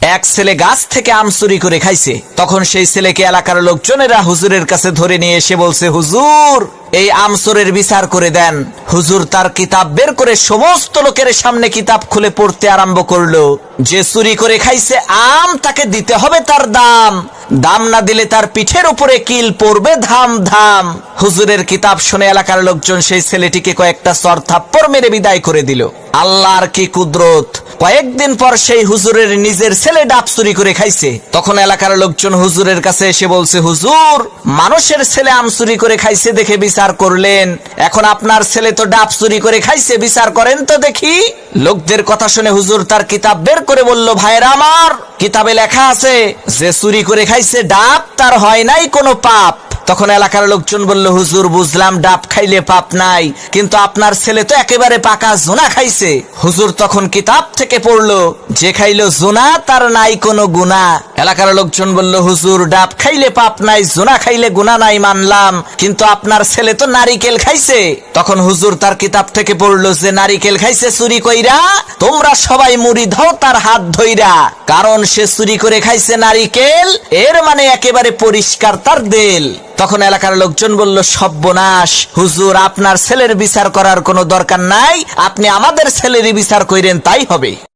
এক ছেলে গাছ থেকে আম চুরি করে খাইছে। তখন সেই ছেলেকে এলাকার লোকজনেরা হুজুরের কাছে ধরে নিয়ে এসে বলছে, হুজুর এই আম চোরের বিচার করে দেন। হুজুর তার কিতাব বের করে সমস্ত লোকের সামনে কিতাব খুলে পড়তে আরম্ভ করলো। যে চুরি করে খাইছে আম তাকে দিতে হবে তার দাম, দাম না দিলে তার পিঠের উপরে কিল পড়বে ধাম ধাম। হুজুরের কিতাব শুনে এলাকার লোকজন সেই ছেলেটিকে কয়েকটা চর থাপ্পড় মেরে বিদায় করে দিল। আল্লাহর কি কুদরত! কয়েকদিন পর সেই হুজুরের নিজের ছেলে ডাব চুরি করে খাইছে। তখন এলাকার লোকজন হুজুরের কাছে এসে বলছে, হুজুর মানুষের ছেলে আম চুরি করে খাইছে দেখে বিচার করলেন, এখন আপনার ছেলে তো ডাব চুরি করে খাইছে, বিচার করেন তো দেখি। লোকদের কথা শুনে হুজুর তার কিতাব বের করে বলল, ভাইরা আমার, কিতাবে লেখা আছে যে চুরি করে খাইছে ডাব তার হয় নাই কোনো পাপ। তখন এলাকার লোকজন বলল, হুজুর বুঝলাম ডাব খাইলে পাপ নাই, কিন্তু আপনার ছেলে তো একেবারে পাকা জোনা খাইছে। হুজুর তখন কিতাব থেকে পড়লো, যে খাইলো জোনা তার নাই কোনো গুনাহ। এলাকার লোকজন বলল, হুজুর ডাব খাইলে পাপ নাই, জোনা খাইলে গুনাহ নাই মানলাম, কিন্তু আপনার ছেলে তো নারিকেল খাইছে। তখন হুজুর তার কিতাব থেকে পড়লো, যে নারিকেল খাইছে চুরি কইরা, তোমরা সবাই মুড়ি দাও তার হাত ধইরা, কারণ সে চুরি করে খাইছে নারিকেল, এর মানে একেবারে পরিষ্কার তার দেল। তখন এলাকার লোকজন বলল, সর্বনাশ, হুজুর আপনার ছেলের বিচার করার কোনো দরকার নাই, আপনি আমাদের ছেলেরই বিচার কইরেন তাই হবে।